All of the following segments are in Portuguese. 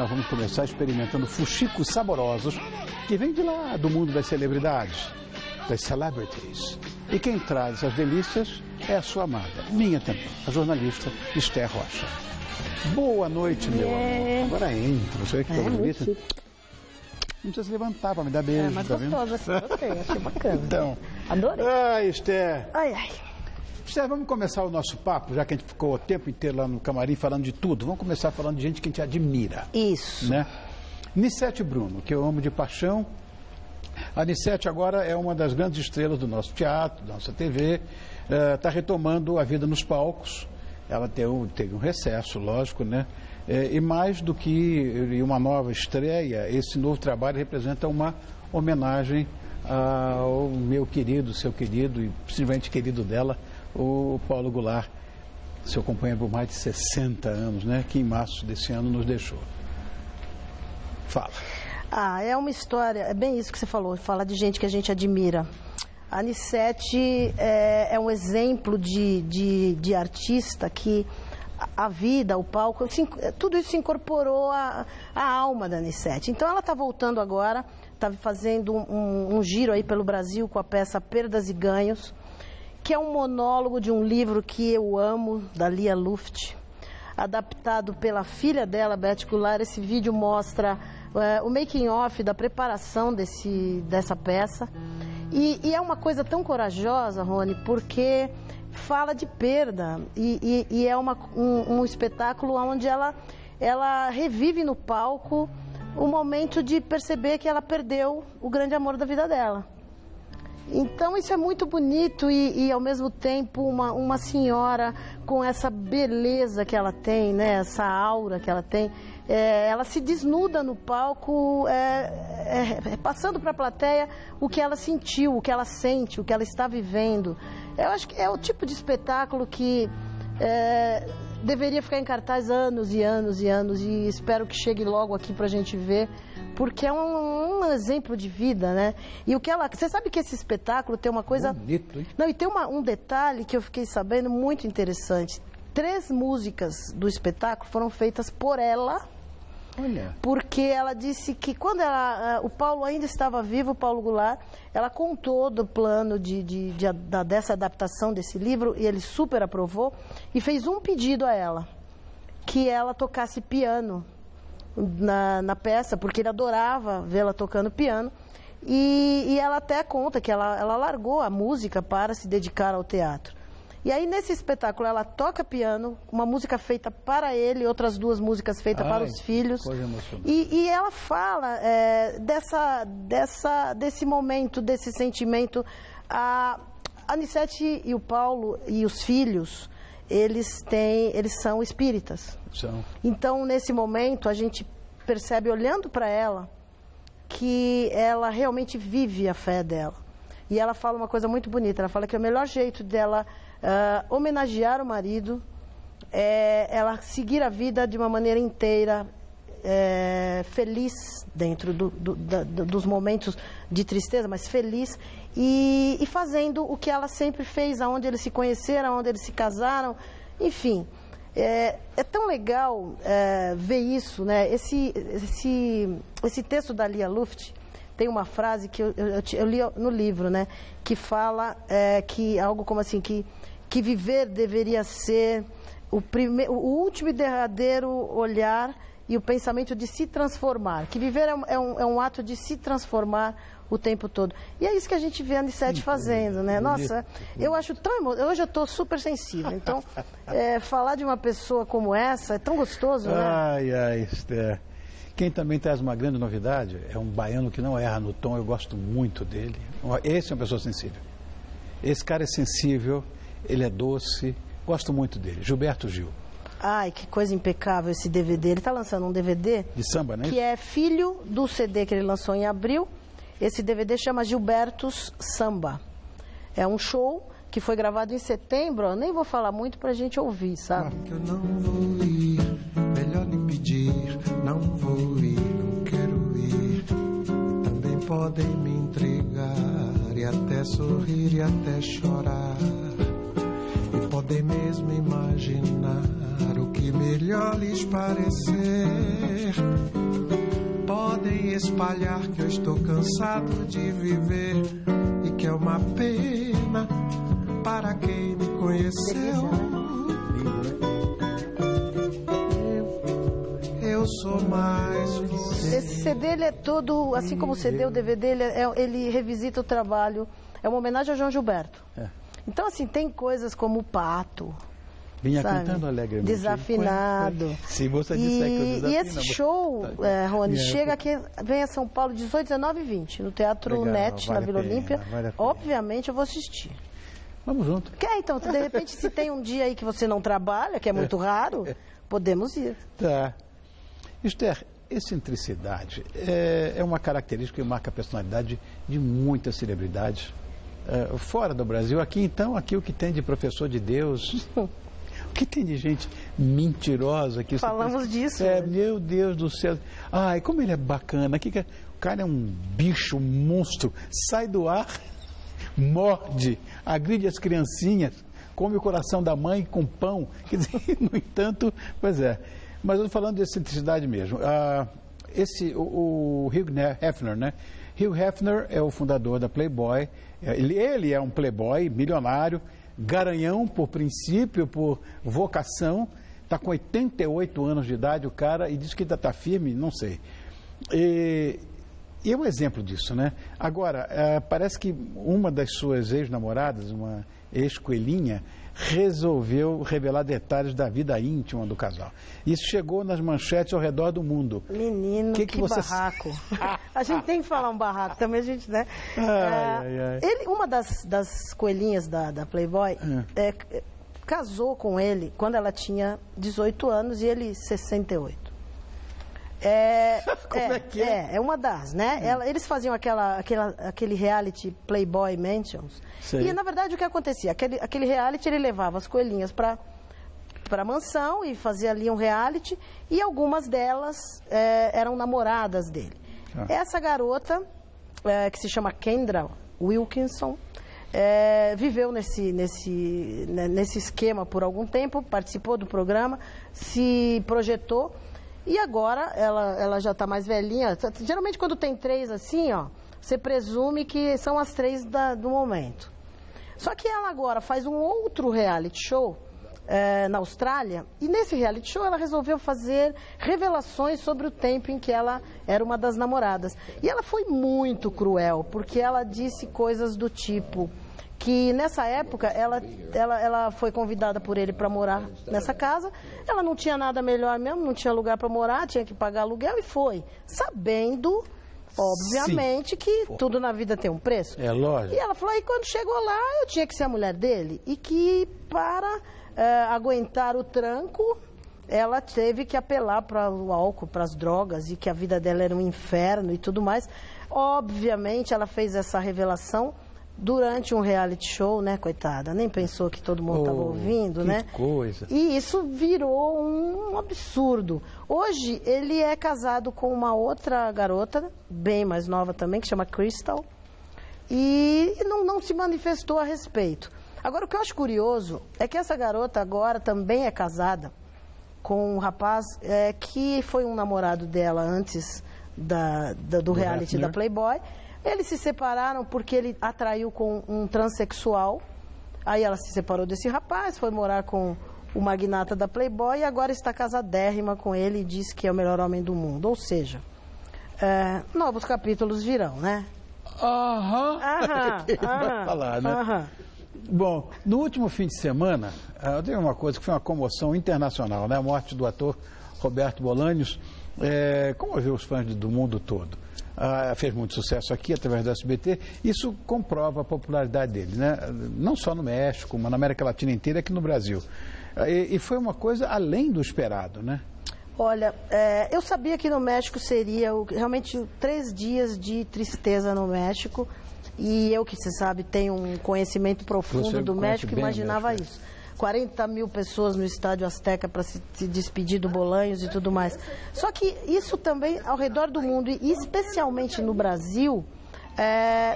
Nós vamos começar experimentando fuxicos saborosos que vêm de lá do mundo das celebridades, das celebrities. E quem traz essas delícias é a sua amada, minha também, a jornalista Esther Rocha. Boa noite, meu amor. Agora entra, você vê que coisa bonita. Não precisa se levantar para me dar beijo, mas tá gostosa, assim, gostei, achei bacana. Então, adorei. Ai, Esther. Ai, ai. Esther, vamos começar o nosso papo, já que a gente ficou o tempo inteiro lá no camarim falando de tudo. Vamos começar falando de gente que a gente admira. Isso. Né? Nicete Bruno, que eu amo de paixão. A Nicete agora é uma das grandes estrelas do nosso teatro, da nossa TV. Está retomando a vida nos palcos. Ela teve um recesso, lógico, né? E mais do que uma nova estreia, esse novo trabalho representa uma homenagem ao meu querido, seu querido e possivelmente querido dela, o Paulo Goulart, seu companheiro por mais de 60 anos, né? Que em março desse ano nos deixou. Fala. É uma história, é bem isso que você falou, fala de gente que a gente admira. A Nicete é um exemplo de artista que a vida, o palco, tudo isso se incorporou à alma da Nicete. Então ela está voltando agora, está fazendo um giro aí pelo Brasil com a peça Perdas e Ganhos, que é um monólogo de um livro que eu amo, da Lia Luft, adaptado pela filha dela, Beth Goulart. Esse vídeo mostra o making of da preparação dessa peça. E é uma coisa tão corajosa, Rony, porque fala de perda e é um espetáculo onde ela revive no palco o momento de perceber que ela perdeu o grande amor da vida dela. Então isso é muito bonito e ao mesmo tempo uma senhora com essa beleza que ela tem, né? Essa aura que ela tem. Ela se desnuda no palco, passando para a plateia o que ela sentiu, o que ela sente, o que ela está vivendo. Eu acho que é o tipo de espetáculo que deveria ficar em cartaz anos e anos e anos, e espero que chegue logo aqui para a gente ver, porque é um exemplo de vida, né? E você sabe que esse espetáculo tem uma coisa... Bonito, hein? Não, e tem um detalhe que eu fiquei sabendo muito interessante. 3 músicas do espetáculo foram feitas por ela. Olha. Porque ela disse que quando o Paulo ainda estava vivo, o Paulo Goulart, ela contou do plano dessa adaptação desse livro, e ele super aprovou, e fez um pedido a ela, que ela tocasse piano na peça, porque ele adorava vê-la tocando piano, e ela até conta que ela largou a música para se dedicar ao teatro. E aí, nesse espetáculo, ela toca piano, uma música feita para ele, outras 2 músicas feitas para os filhos. E ela fala desse momento, desse sentimento. A Nicete e o Paulo e os filhos, eles são espíritas. Então, nesse momento, a gente percebe, olhando para ela, que ela realmente vive a fé dela. E ela fala uma coisa muito bonita, ela fala que o melhor jeito dela homenagear o marido é ela seguir a vida de uma maneira inteira, feliz dentro dos momentos de tristeza, mas feliz, e fazendo o que ela sempre fez, aonde eles se conheceram, aonde eles se casaram, enfim. É tão legal ver isso, né? Esse texto da Lia Luft tem uma frase que eu li no livro, né? Que fala que algo como assim, que viver deveria ser o último e derradeiro olhar e o pensamento de se transformar. Que viver é um ato de se transformar o tempo todo. E é isso que a gente vê a Nicete fazendo, né? Nossa, eu acho tão hoje eu estou super sensível. Então, falar de uma pessoa como essa é tão gostoso, né? Ai, Esther. Quem também traz uma grande novidade é um baiano que não erra no tom, eu gosto muito dele. Esse é uma pessoa sensível. Esse cara é sensível, ele é doce, gosto muito dele. Gilberto Gil. Ai, que coisa impecável esse DVD. Ele está lançando um DVD... de samba, né? Que é filho do CD que ele lançou em abril. Esse DVD chama Gilbertos Samba. É um show que foi gravado em setembro. Eu nem vou falar muito pra gente ouvir, sabe? Eu não vou ir, melhor nem pedir. Não vou ir, não quero ir. Também podem me entregar e até sorrir e até chorar. E podem mesmo imaginar o que que melhor lhes parecer. Podem espalhar que eu estou cansado de viver e que é uma pena para quem me conheceu. Eu sou mais você. Esse CD ele é todo, assim como o CD, o DVD, ele revisita o trabalho. É uma homenagem ao João Gilberto. É. Então, assim, tem coisas como o Pato. Vinha sabe? cantando alegremente. Desafinado. Se você disser que eu desafino... E esse show, Rony, chega aqui, vem a São Paulo 18, 19 e 20, no Teatro Legal, Net, vale na Vila a pena, Olímpia. vale a pena. Obviamente eu vou assistir. Vamos junto. Quer, então, de repente, se tem um dia aí que você não trabalha, que é muito raro, podemos ir. Tá. Esther, excentricidade é uma característica que marca a personalidade de muitas celebridades. Fora do Brasil, aqui então, aqui o que tem de professor de Deus... O que tem de gente mentirosa que falamos disso. Meu Deus do céu. Ai, como ele é bacana. O cara é um bicho, um monstro. Sai do ar, morde, agride as criancinhas, come o coração da mãe com pão. Quer dizer, no entanto, pois é. Mas eu estou falando de excentricidade mesmo. O Hugh Hefner, né? Hugh Hefner é o fundador da Playboy. Ele é um playboy milionário, garanhão por princípio, por vocação, está com 88 anos de idade o cara e diz que ainda está firme, não sei. E é um exemplo disso, né? Agora, parece que uma das suas ex-namoradas, uma ex-coelhinha, resolveu revelar detalhes da vida íntima do casal. Isso chegou nas manchetes ao redor do mundo. Menino, que barraco. A gente tem que falar um barraco também, a gente, né? Uma das coelhinhas da Playboy casou com ele quando ela tinha 18 anos e ele 68. Como é que é? É uma das, né? Eles faziam aquele reality Playboy Mansions. Sei. E, na verdade, o que acontecia? Aquele reality, ele levava as coelhinhas para a mansão e fazia ali um reality. E algumas delas eram namoradas dele. Essa garota, que se chama Kendra Wilkinson, viveu nesse esquema por algum tempo, participou do programa, se projetou. E agora ela já está mais velhinha. Geralmente quando tem 3 assim, ó, você presume que são as 3 do momento. Só que ela agora faz um outro reality show na Austrália. E nesse reality show ela resolveu fazer revelações sobre o tempo em que ela era uma das namoradas. E ela foi muito cruel, porque ela disse coisas do tipo... que nessa época ela foi convidada por ele para morar nessa casa, ela não tinha nada melhor mesmo, não tinha lugar para morar, tinha que pagar aluguel e foi, sabendo, obviamente, que tudo na vida tem um preço. É lógico. E ela falou, e quando chegou lá, eu tinha que ser a mulher dele, e que para aguentar o tranco, ela teve que apelar para o álcool, para as drogas, e que a vida dela era um inferno e tudo mais. Obviamente, ela fez essa revelação durante um reality show, né, coitada? Nem pensou que todo mundo estava ouvindo, né? Coisa. E isso virou um absurdo. Hoje, ele é casado com uma outra garota, bem mais nova também, que chama Crystal, e não se manifestou a respeito. Agora, o que eu acho curioso é que essa garota agora também é casada com um rapaz que foi um namorado dela antes do reality da Playboy. Eles se separaram porque ele atraiu com um transexual. Aí ela se separou desse rapaz, foi morar com o magnata da Playboy e agora está casadérrima com ele e diz que é o melhor homem do mundo. Ou seja, novos capítulos virão, né? Vai falar, né? Bom, no último fim de semana, teve uma coisa que foi uma comoção internacional, né? A morte do ator Roberto Bolanhos comoveu os fãs do mundo todo. Fez muito sucesso aqui através do SBT. Isso comprova a popularidade dele, né? Não só no México, mas na América Latina inteira, aqui no Brasil. E foi uma coisa além do esperado, né? Olha, eu sabia que no México seria realmente 3 dias de tristeza no México. E eu, que você sabe, tenho um conhecimento profundo do México, imaginava isso. 40 mil pessoas no Estádio Azteca para se despedir do Bolanhos e tudo mais. Só que isso também, ao redor do mundo, e especialmente no Brasil,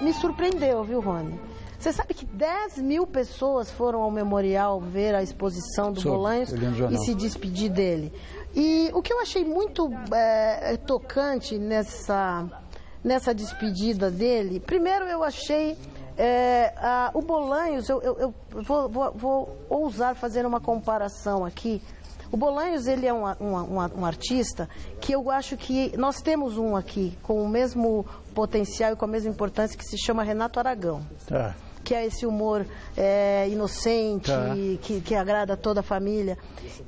me surpreendeu, viu, Rony? Você sabe que 10 mil pessoas foram ao memorial ver a exposição do Bolanhos e se despedir dele. E o que eu achei muito tocante nessa despedida dele, primeiro eu achei o Bolanhos, eu vou ousar fazer uma comparação aqui. O Bolanhos, ele é um artista que eu acho que nós temos um aqui com o mesmo potencial e com a mesma importância, que se chama Renato Aragão. Tá. Que é esse humor inocente, tá, que agrada toda a família.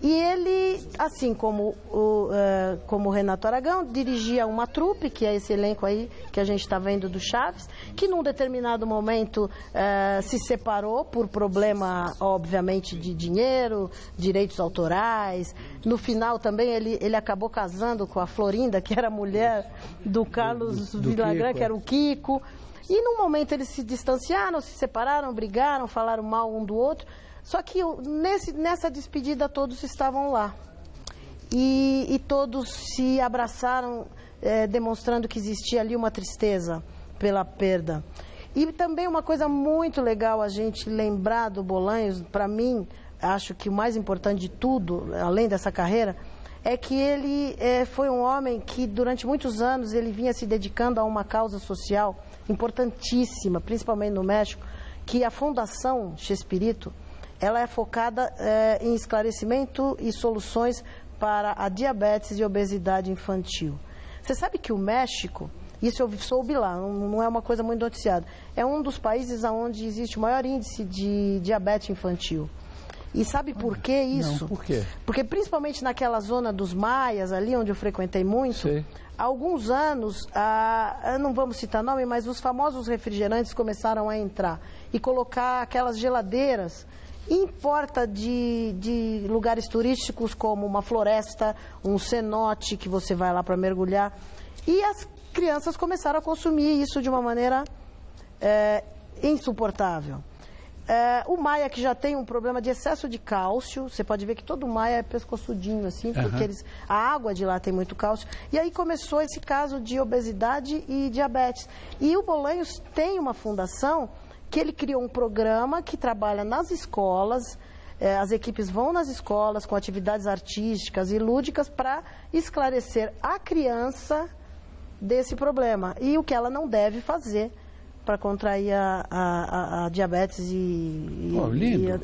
E ele, assim como o Renato Aragão, dirigia uma trupe, que é esse elenco aí que a gente está vendo do Chaves, que num determinado momento se separou por problema, obviamente, de dinheiro, direitos autorais. No final também ele acabou casando com a Florinda, que era a mulher do Carlos Villagrán, que era o Kiko. E num momento eles se distanciaram, se separaram, brigaram, falaram mal um do outro. Só que nessa despedida todos estavam lá. E todos se abraçaram, demonstrando que existia ali uma tristeza pela perda. E também uma coisa muito legal a gente lembrar do Bolanhos, para mim, acho que o mais importante de tudo, além dessa carreira, é que ele foi um homem que durante muitos anos ele vinha se dedicando a uma causa social importantíssima, principalmente no México, que a Fundação Chespirito, ela é focada em esclarecimento e soluções para a diabetes e obesidade infantil. Você sabe que o México, isso eu soube lá, não é uma coisa muito noticiada, é um dos países onde existe o maior índice de diabetes infantil. E sabe por que isso? Não, por quê? Porque principalmente naquela zona dos Maias, ali onde eu frequentei muito, há alguns anos, não vamos citar nome, mas os famosos refrigerantes começaram a entrar e colocar aquelas geladeiras em porta de lugares turísticos como uma floresta, um cenote que você vai lá para mergulhar. E as crianças começaram a consumir isso de uma maneira insuportável. O Maia, que já tem um problema de excesso de cálcio, você pode ver que todo Maia é pescoçudinho assim, porque a água de lá tem muito cálcio. E aí começou esse caso de obesidade e diabetes. E o Bolanhos tem uma fundação que ele criou um programa que trabalha nas escolas, as equipes vão nas escolas com atividades artísticas e lúdicas para esclarecer a criança desse problema e o que ela não deve fazer para contrair a diabetes e a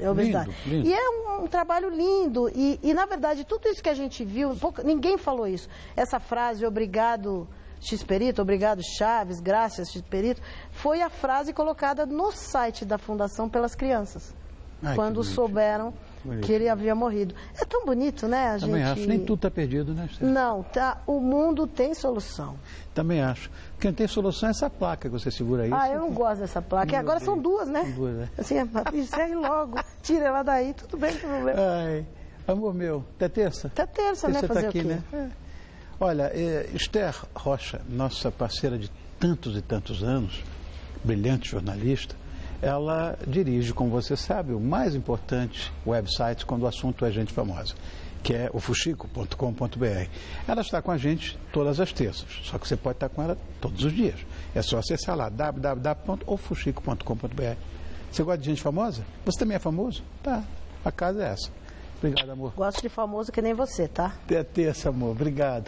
obesidade. Lindo. E é um trabalho lindo. E, na verdade, tudo isso que a gente viu, ninguém falou isso. Essa frase, obrigado Chespirito, obrigado Chaves, graças Chespirito, foi a frase colocada no site da Fundação pelas crianças. Quando souberam que ele havia morrido. É tão bonito, né? Também acho. Nem tudo está perdido, né, Esther? Não, tá. O mundo tem solução. Também acho. Quem tem solução é essa placa que você segura aí. Eu não gosto dessa placa. E agora são duas, né? São duas, né? Assim, encerre logo. Tira ela daí, tudo bem, não tem problema. Ai, amor meu, até terça? Até terça, né? Fazer tá aqui, o quê? Né? Olha, Esther Rocha, nossa parceira de tantos e tantos anos, brilhante jornalista, ela dirige, como você sabe, o mais importante website quando o assunto é gente famosa, que é o fuxico.com.br. Ela está com a gente todas as terças, só que você pode estar com ela todos os dias. É só acessar lá, www.ofuxico.com.br. Você gosta de gente famosa? Você também é famoso? Tá, a casa é essa. Obrigado, amor. Gosto de famoso que nem você, tá? Até terça, amor. Obrigado.